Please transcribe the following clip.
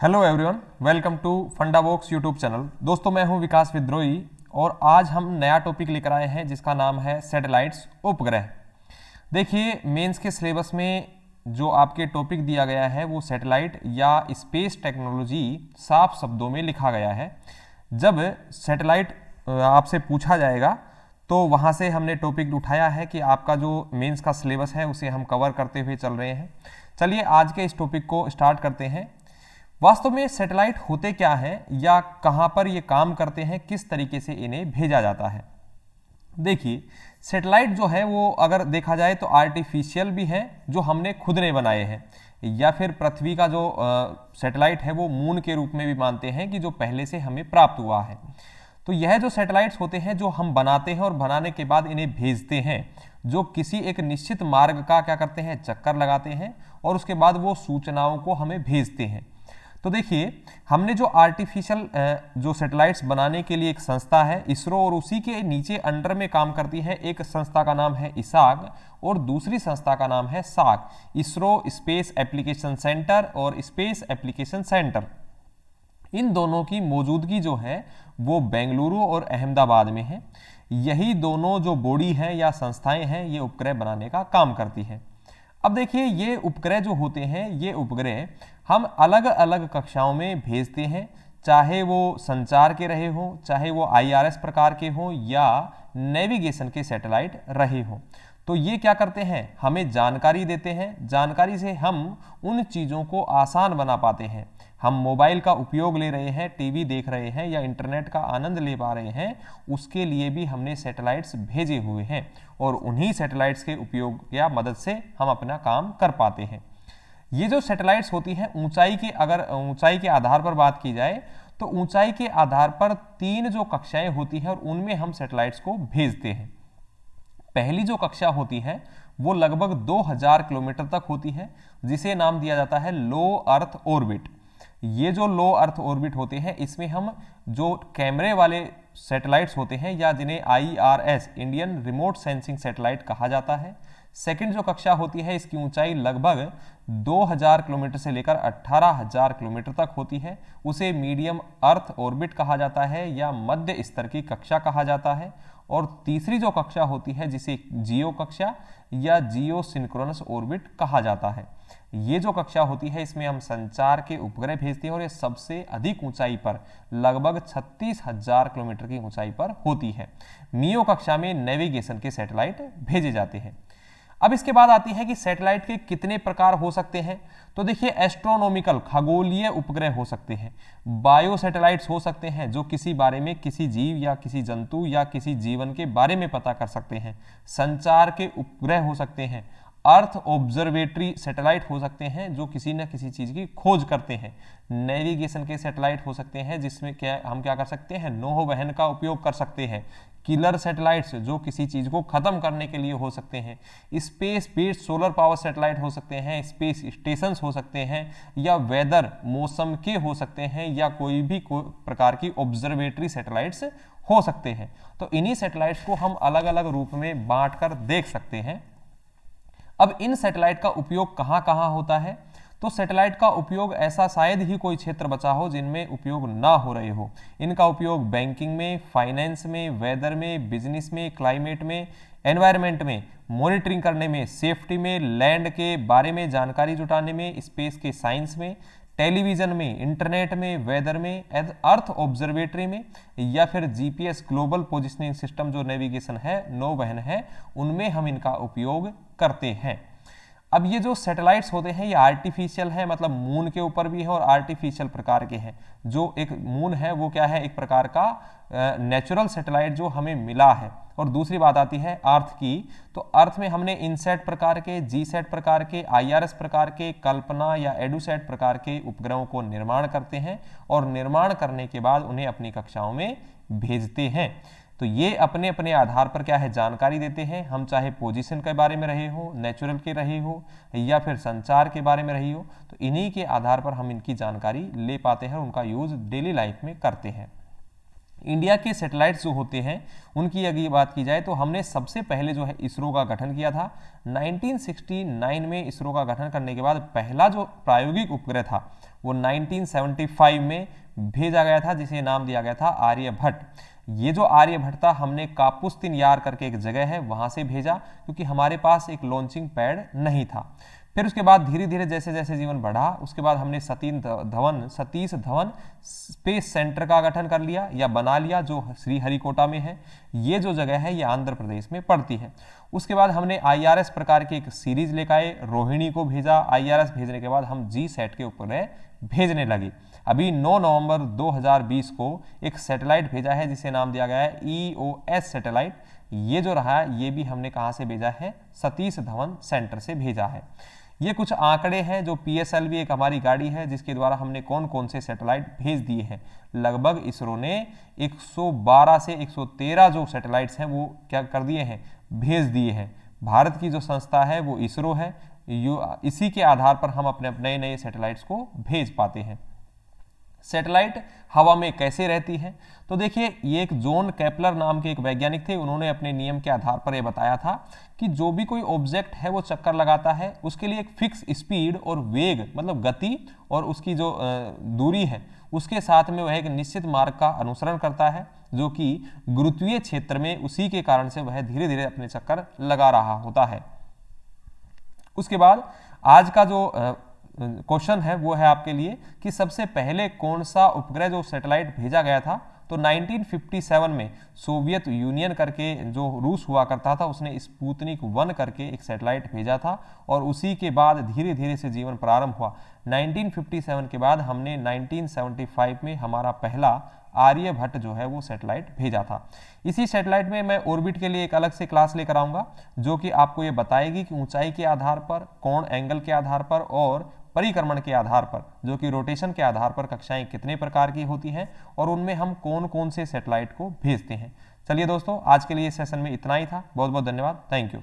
Hello everyone, welcome to Fundavox YouTube channel. दोस्तों, मैं हूं विकास विद्रोही और आज हम नया टॉपिक लेकर आए हैं जिसका नाम है सैटेलाइट्स, उपग्रह। देखिए, मेंस के सिलेबस में जो आपके टॉपिक दिया गया है वो सैटेलाइट या स्पेस टेक्नोलॉजी साफ शब्दों में लिखा गया है। जब सैटेलाइट आपसे पूछा जाएगा तो वहाँ से हमने टॉपिक उठाया है कि आपका जो मेंस का सिलेबस है उसे हम कवर करते हुए चल रहे हैं। चलिए आज के इस टॉपिक को स्टार्ट करते हैं। वास्तव में सैटेलाइट होते क्या हैं या कहां पर ये काम करते हैं, किस तरीके से इन्हें भेजा जाता है। देखिए, सैटेलाइट जो है वो अगर देखा जाए तो आर्टिफिशियल भी है जो हमने खुद ने बनाए हैं, या फिर पृथ्वी का जो सैटेलाइट है वो मून के रूप में भी मानते हैं कि जो पहले से हमें प्राप्त हुआ है। तो यह जो सैटेलाइट्स होते हैं जो हम बनाते हैं और बनाने के बाद इन्हें भेजते हैं, जो किसी एक निश्चित मार्ग का क्या करते हैं, चक्कर लगाते हैं और उसके बाद वो सूचनाओं को हमें भेजते हैं। तो देखिए, हमने जो आर्टिफिशियल जो सैटेलाइट्स बनाने के लिए एक संस्था है इसरो, और उसी के नीचे अंडर में काम करती है एक संस्था का नाम है इसाग और दूसरी संस्था का नाम है साक, इसरो स्पेस एप्लीकेशन सेंटर और स्पेस एप्लीकेशन सेंटर। इन दोनों की मौजूदगी जो है वो बेंगलुरु और अहमदाबाद में है। यही दोनों जो बॉडी हैं या संस्थाएं हैं ये उपग्रह बनाने का काम करती है। अब देखिए, ये उपग्रह जो होते हैं ये उपग्रह हम अलग अलग कक्षाओं में भेजते हैं, चाहे वो संचार के रहे हों, चाहे वो आईआरएस प्रकार के हों या नेविगेशन के सैटेलाइट रहे हों। तो ये क्या करते हैं, हमें जानकारी देते हैं। जानकारी से हम उन चीज़ों को आसान बना पाते हैं। हम मोबाइल का उपयोग ले रहे हैं, टीवी देख रहे हैं या इंटरनेट का आनंद ले पा रहे हैं, उसके लिए भी हमने सैटेलाइट्स भेजे हुए हैं और उन्हीं सैटेलाइट्स के उपयोग या मदद से हम अपना काम कर पाते हैं। ये जो सैटेलाइट्स होती हैं ऊंचाई के, अगर ऊंचाई के आधार पर बात की जाए तो ऊंचाई के आधार पर 3 जो कक्षाएं होती हैं और उनमें हम सैटेलाइट्स को भेजते हैं। पहली जो कक्षा होती है वो लगभग 2000 किलोमीटर तक होती है, जिसे नाम दिया जाता है लो अर्थ ऑर्बिट। ये जो लो अर्थ ऑर्बिट होते हैं इसमें हम जो कैमरे वाले सैटेलाइट्स होते हैं या जिन्हें IRS, Indian remote sensing satellite कहा जाता है। सेकंड जो कक्षा होती है इसकी ऊंचाई लगभग 2000 किलोमीटर से लेकर 18000 किलोमीटर तक होती है, उसे मीडियम अर्थ ऑर्बिट कहा जाता है या मध्य स्तर की कक्षा कहा जाता है। और तीसरी जो कक्षा होती है जिसे जियो कक्षा या जियो सिंक्रोनस ऑर्बिट कहा जाता है। ये जो कक्षा होती है इसमें हम संचार के उपग्रह भेजते हैं और ये सबसे अधिक ऊंचाई पर लगभग 36,000 किलोमीटर की ऊंचाई पर होती है। मियो कक्षा में नेविगेशन के सैटेलाइट भेजे जाते हैं। अब इसके बाद आती है कि सैटेलाइट के कितने प्रकार हो सकते हैं। तो देखिए, एस्ट्रोनॉमिकल खगोलीय उपग्रह हो सकते हैं, बायो सैटेलाइट्स हो सकते हैं जो किसी बारे में, किसी जीव या किसी जंतु या किसी जीवन के बारे में पता कर सकते हैं, संचार के उपग्रह हो सकते हैं, अर्थ ऑब्जर्वेटरी सैटेलाइट हो सकते हैं जो किसी न किसी चीज की खोज करते हैं, नेविगेशन के सैटेलाइट हो सकते हैं जिसमें हम क्या कर सकते हैं, नौह वहन का उपयोग कर सकते हैं, किलर सैटेलाइट्स जो किसी चीज को खत्म करने के लिए हो सकते हैं, space based solar power satellite हो सकते हैं, स्पेस स्टेशन हो सकते हैं, या वेदर मौसम के हो सकते हैं, या कोई भी प्रकार की ऑब्जर्वेटरी सैटेलाइट्स हो सकते हैं। तो इन्हीं सैटेलाइट्स को हम अलग अलग रूप में बांट कर देख सकते हैं। अब इन सैटेलाइट का उपयोग कहाँ कहाँ होता है, तो सैटेलाइट का उपयोग ऐसा शायद ही कोई क्षेत्र बचा हो जिनमें उपयोग ना हो रहे हो। इनका उपयोग बैंकिंग में, फाइनेंस में, वेदर में, बिजनेस में, क्लाइमेट में, एनवायरनमेंट में, मॉनिटरिंग करने में, सेफ्टी में, लैंड के बारे में जानकारी जुटाने में, स्पेस के साइंस में, टेलीविजन में, इंटरनेट में, वेदर में, अर्थ ऑब्जर्वेटरी में, या फिर जीपीएस ग्लोबल पोजिशनिंग सिस्टम जो नेविगेशन है, नौवहन है, उनमें हम इनका उपयोग करते हैं। अब ये जो सैटेलाइट्स होते हैं ये आर्टिफिशियल है, मतलब मून के ऊपर भी है और आर्टिफिशियल प्रकार के हैं। जो एक मून है वो क्या है, एक प्रकार का नेचुरल सैटेलाइट जो हमें मिला है। और दूसरी बात आती है अर्थ की, तो अर्थ में हमने इनसैट प्रकार के, जीसैट प्रकार के, IRS प्रकार के, कल्पना या एडुसैट प्रकार के उपग्रहों को निर्माण करते हैं और निर्माण करने के बाद उन्हें अपनी कक्षाओं में भेजते हैं। तो ये अपने अपने आधार पर क्या है, जानकारी देते हैं। हम चाहे पोजीशन के बारे में रहे हो, नेचुरल के रहे हो, या फिर संचार के बारे में रही हो, तो इन्हीं के आधार पर हम इनकी जानकारी ले पाते हैं और उनका यूज डेली लाइफ में करते हैं। इंडिया के सैटेलाइट्स जो होते हैं उनकी अगर बात की जाए तो हमने सबसे पहले जो है इसरो का गठन किया था 1969 में। इसरो का गठन करने के बाद पहला जो प्रायोगिक उपग्रह था वो 1975 में भेजा गया था, जिसे नाम दिया गया था आर्यभट्ट। ये जो आर्यभट्ट था हमने कापुस्तिन यार करके एक जगह है वहां से भेजा, क्योंकि हमारे पास एक लॉन्चिंग पैड नहीं था। फिर उसके बाद धीरे धीरे जैसे जैसे जीवन बढ़ा, उसके बाद हमने सतीश धवन स्पेस सेंटर का गठन कर लिया या बना लिया, जो श्रीहरिकोटा में है। ये जो जगह है ये आंध्र प्रदेश में पड़ती है। उसके बाद हमने IRS प्रकार की एक सीरीज लेकर आए, रोहिणी को भेजा। IRS भेजने के बाद हम GSAT के उपग्रह भेजने लगे। अभी 9 नवंबर 2020 को एक सैटेलाइट भेजा है जिसे नाम दिया गया है EOS सैटेलाइट। ये जो रहा ये भी हमने कहां से भेजा है, सतीश धवन सेंटर से भेजा है। ये कुछ आंकड़े हैं जो PSLV एक हमारी गाड़ी है जिसके द्वारा हमने कौन कौन से सैटेलाइट भेज दिए हैं। लगभग इसरो ने 112 से 113 जो सैटेलाइट्स हैं वो क्या कर दिए हैं, भेज दिए हैं। भारत की जो संस्था है वो इसरो है। इसी के आधार पर हम अपने नए नए सैटेलाइट्स को भेज पाते हैं। सैटेलाइट हवा में कैसे रहती है, तो देखिए ये एक जॉन केपलर नाम के एक वैज्ञानिक थे। उन्होंने अपने नियम के आधार पर यह बताया था कि जो भी कोई ऑब्जेक्ट है वो चक्कर लगाता है, उसके लिए एक फिक्स स्पीड और वेग मतलब गति और उसकी जो दूरी है उसके साथ में वह एक निश्चित मार्ग का अनुसरण करता है, जो कि गुरुत्वीय क्षेत्र में उसी के कारण से वह धीरे धीरे अपने चक्कर लगा रहा होता है। उसके बाद आज का जो क्वेश्चन है वो है आपके लिए कि सबसे पहले कौन सा उपग्रह जो सैटेलाइट भेजा गया था, तो 1957 में सोवियत यूनियन करके जो रूस हुआ करता था उसने स्पुतनिक 1 करके एक सैटेलाइट भेजा था और उसी के बाद धीरे धीरे से जीवन प्रारंभ हुआ। 1957 के बाद हमने 1975 में हमारा पहला आर्यभट्ट जो है वो सैटेलाइट भेजा था। इसी सैटेलाइट में मैं ऑर्बिट के लिए एक अलग से क्लास लेकर आऊंगा जो कि आपको ये बताएगी कि ऊंचाई के आधार पर, कोण एंगल के आधार पर और परिक्रमण के आधार पर, जो कि रोटेशन के आधार पर कक्षाएं कितने प्रकार की होती हैं और उनमें हम कौन कौन से सैटेलाइट को भेजते हैं। चलिए दोस्तों, आज के लिए इस सेशन में इतना ही था। बहुत बहुत धन्यवाद। Thank you.